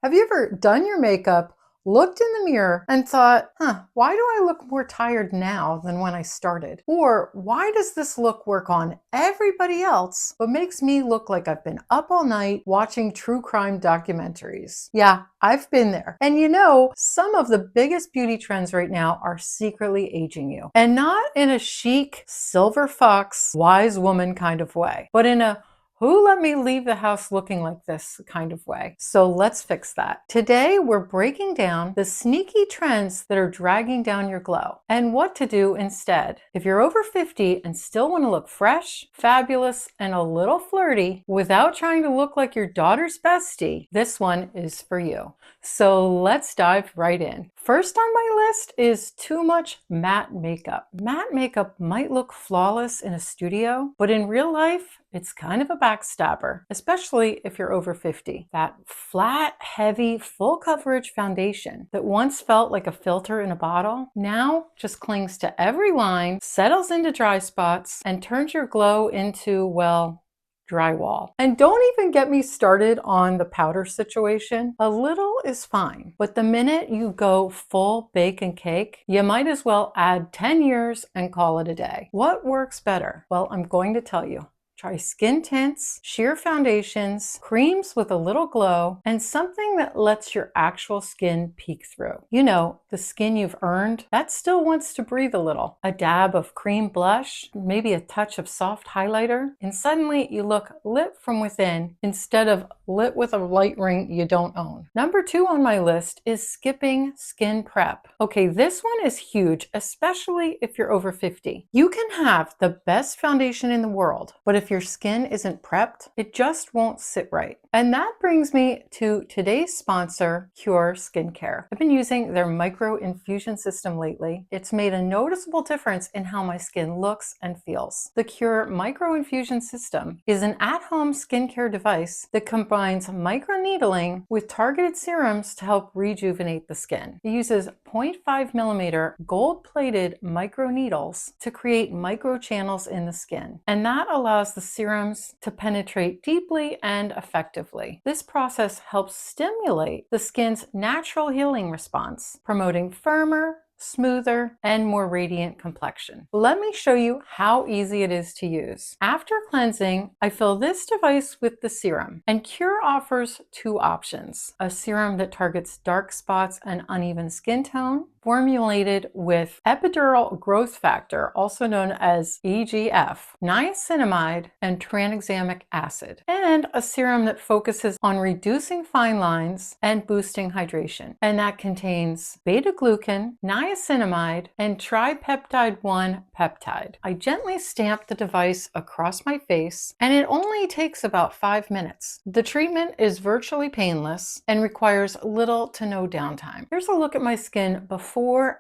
Have you ever done your makeup, looked in the mirror, and thought, why do I look more tired now than when I started? Or why does this look work on everybody else, but makes me look like I've been up all night watching true crime documentaries? Yeah, I've been there. And you know, some of the biggest beauty trends right now are secretly aging you. And not in a chic, silver fox, wise woman kind of way, but in a who let me leave the house looking like this kind of way. So let's fix that. Today, we're breaking down the sneaky trends that are dragging down your glow and what to do instead. If you're over 50 and still want to look fresh, fabulous, and a little flirty without trying to look like your daughter's bestie, this one is for you. So let's dive right in. First on my list is too much matte makeup. Matte makeup might look flawless in a studio, but in real life, it's kind of a backstabber, especially if you're over 50. That flat, heavy, full coverage foundation that once felt like a filter in a bottle, now just clings to every line, settles into dry spots, and turns your glow into, well, drywall. And don't even get me started on the powder situation. A little is fine, but the minute you go full bake and cake, you might as well add 10 years and call it a day. What works better? Well, I'm going to tell you. Try skin tints, sheer foundations, creams with a little glow, and something that lets your actual skin peek through. You know, the skin you've earned, that still wants to breathe a little. A dab of cream blush, maybe a touch of soft highlighter, and suddenly you look lit from within instead of lit with a light ring you don't own. Number 2 on my list is skipping skin prep. Okay, this one is huge, especially if you're over 50. You can have the best foundation in the world, but if your skin isn't prepped, it just won't sit right. And that brings me to today's sponsor, Qure Skincare. I've been using their micro infusion system lately. It's made a noticeable difference in how my skin looks and feels. The Qure micro infusion system is an at-home skincare device that combines microneedling with targeted serums to help rejuvenate the skin. It uses 0.5 millimeter gold-plated microneedles to create microchannels in the skin, and that allows the serums to penetrate deeply and effectively. This process helps stimulate the skin's natural healing response, promoting firmer, smoother, and more radiant complexion. Let me show you how easy it is to use. After cleansing, I fill this device with the serum, and Qure offers 2 options. A serum that targets dark spots and uneven skin tone, formulated with epidural growth factor, also known as EGF, niacinamide, and tranexamic acid, and a serum that focuses on reducing fine lines and boosting hydration, and that contains beta-glucan, niacinamide, and tripeptide-1 peptide. I gently stamp the device across my face, and it only takes about 5 minutes. The treatment is virtually painless and requires little to no downtime. Here's a look at my skin before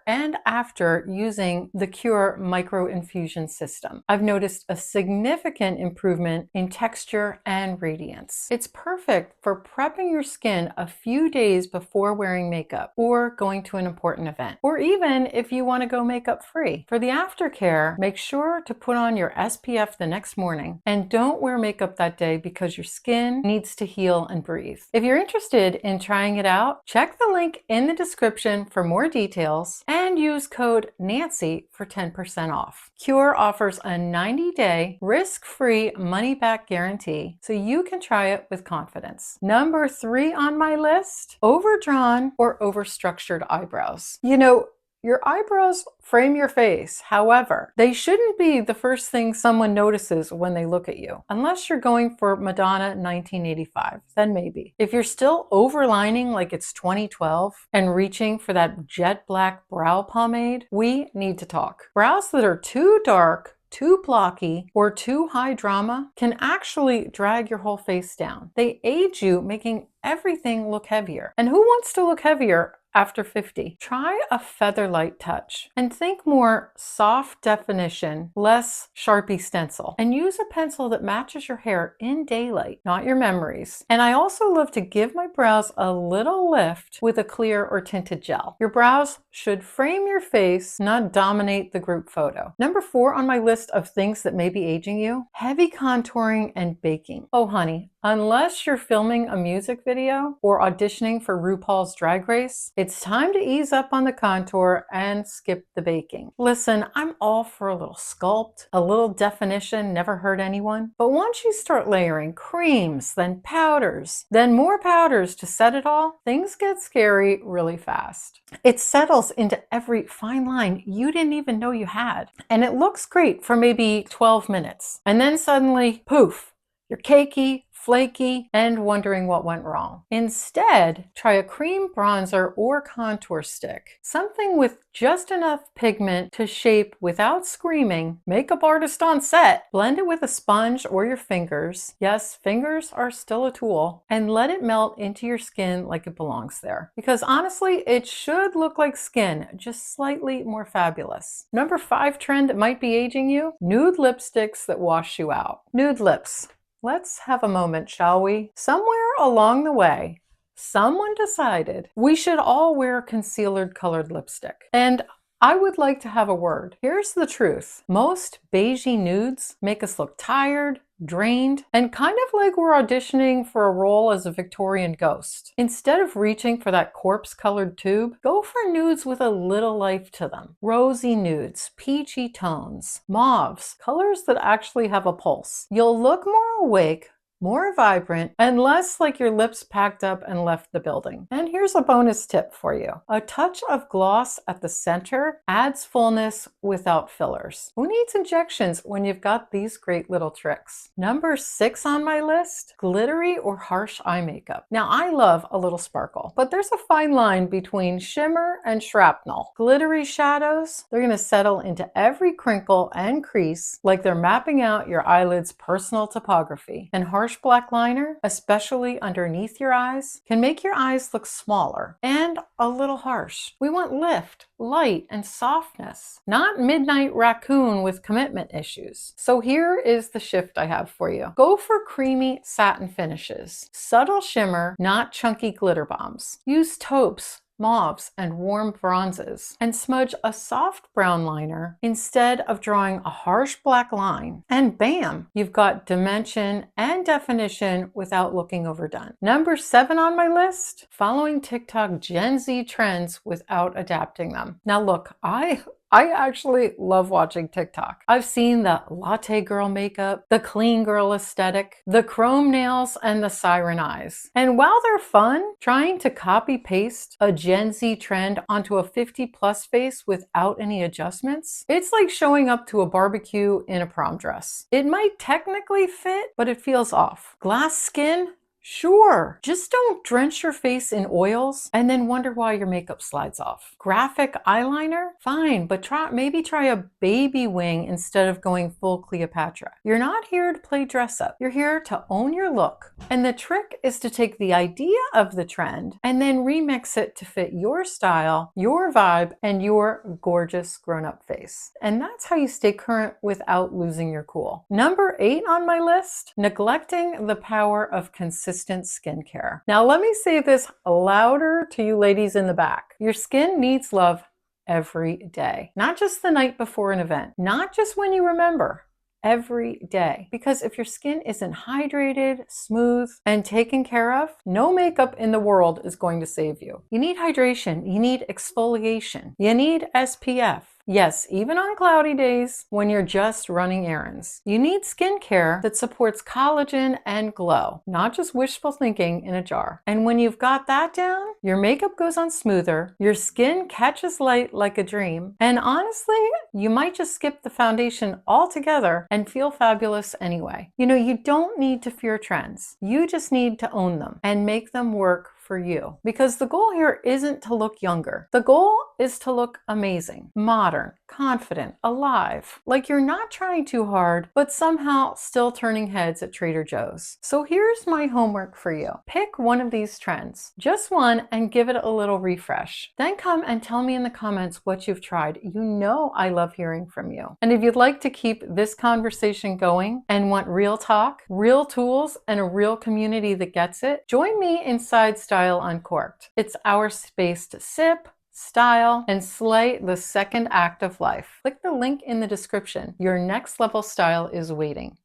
and after using the Qure micro infusion system. I've noticed a significant improvement in texture and radiance. It's perfect for prepping your skin a few days before wearing makeup or going to an important event, or even if you want to go makeup free. For the aftercare, make sure to put on your SPF the next morning and don't wear makeup that day because your skin needs to heal and breathe. If you're interested in trying it out, check the link in the description for more details and use code Nancy for 10% off. Qure offers a 90-day risk-free money-back guarantee, so you can try it with confidence. Number 3 on my list, overdrawn or overstructured eyebrows. You know, your eyebrows frame your face. However, they shouldn't be the first thing someone notices when they look at you. Unless you're going for Madonna 1985, then maybe. If you're still overlining like it's 2012 and reaching for that jet black brow pomade, we need to talk. Brows that are too dark, too blocky, or too high drama can actually drag your whole face down. They age you, making everything look heavier. And who wants to look heavier after 50. Try a feather light touch and think more soft definition, less Sharpie stencil, and use a pencil that matches your hair in daylight, not your memories. And I also love to give my brows a little lift with a clear or tinted gel. Your brows should frame your face, not dominate the group photo. Number 4 on my list of things that may be aging you, heavy contouring and baking. Oh honey, unless you're filming a music video or auditioning for RuPaul's Drag Race, it's time to ease up on the contour and skip the baking. Listen, I'm all for a little sculpt, a little definition, never hurt anyone. But once you start layering creams, then powders, then more powders to set it all, things get scary really fast. It settles into every fine line you didn't even know you had. And it looks great for maybe 12 minutes. And then suddenly, poof, you're cakey, flaky, and wondering what went wrong. Instead, try a cream bronzer or contour stick. Something with just enough pigment to shape without screaming. Makeup artist on set. Blend it with a sponge or your fingers. Yes, fingers are still a tool. And let it melt into your skin like it belongs there. Because honestly, it should look like skin, just slightly more fabulous. Number 5 trend that might be aging you, nude lipsticks that wash you out. Nude lips. Let's have a moment, shall we? Somewhere along the way, someone decided we should all wear concealer colored lipstick. And I would like to have a word. Here's the truth. Most beigey nudes make us look tired, drained, and kind of like we're auditioning for a role as a Victorian ghost. Instead of reaching for that corpse-colored tube, go for nudes with a little life to them. Rosy nudes, peachy tones, mauves, colors that actually have a pulse. You'll look more awake, more vibrant, and less like your lips packed up and left the building. And here's a bonus tip for you. A touch of gloss at the center adds fullness without fillers. Who needs injections when you've got these great little tricks? Number 6 on my list, glittery or harsh eye makeup. Now I love a little sparkle, but there's a fine line between shimmer and shrapnel. Glittery shadows, they're gonna settle into every crinkle and crease like they're mapping out your eyelid's personal topography. And harsh black liner, especially underneath your eyes, can make your eyes look smaller and a little harsh. We want lift, light, and softness, not midnight raccoon with commitment issues. So here is the shift I have for you. Go for creamy satin finishes. Subtle shimmer, not chunky glitter bombs. Use taupes, mauves, and warm bronzes, and smudge a soft brown liner instead of drawing a harsh black line. And bam, you've got dimension and definition without looking overdone. Number 7 on my list, following TikTok Gen Z trends without adapting them. Now look, I actually love watching TikTok. I've seen the latte girl makeup, the clean girl aesthetic, the chrome nails, and the siren eyes. And while they're fun, trying to copy paste a Gen Z trend onto a 50+ face without any adjustments, it's like showing up to a barbecue in a prom dress. It might technically fit, but it feels off. Glass skin? Sure, just don't drench your face in oils and then wonder why your makeup slides off. Graphic eyeliner? Fine, but maybe try a baby wing instead of going full Cleopatra. You're not here to play dress up. You're here to own your look. And the trick is to take the idea of the trend and then remix it to fit your style, your vibe, and your gorgeous grown-up face. And that's how you stay current without losing your cool. Number 8 on my list, neglecting the power of consistent skincare. Now let me say this louder to you ladies in the back. Your skin needs love every day, not just the night before an event, not just when you remember, every day. Because if your skin isn't hydrated, smooth, and taken care of, no makeup in the world is going to save you. You need hydration, you need exfoliation, you need SPF. Yes, even on cloudy days when you're just running errands. You need skincare that supports collagen and glow, not just wishful thinking in a jar. And when you've got that down, your makeup goes on smoother, your skin catches light like a dream, and honestly, you might just skip the foundation altogether and feel fabulous anyway. You know, you don't need to fear trends. You just need to own them and make them work for you. Because the goal here isn't to look younger. The goal is to look amazing, modern, confident, alive. Like you're not trying too hard, but somehow still turning heads at Trader Joe's. So here's my homework for you. Pick one of these trends, just one, and give it a little refresh. Then come and tell me in the comments what you've tried. You know I love hearing from you. And if you'd like to keep this conversation going and want real talk, real tools, and a real community that gets it, join me inside Style Uncorked. It's our space to sip, style, and slay the second act of life. Click the link in the description. Your next level style is waiting.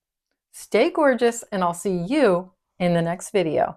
Stay gorgeous, and I'll see you in the next video.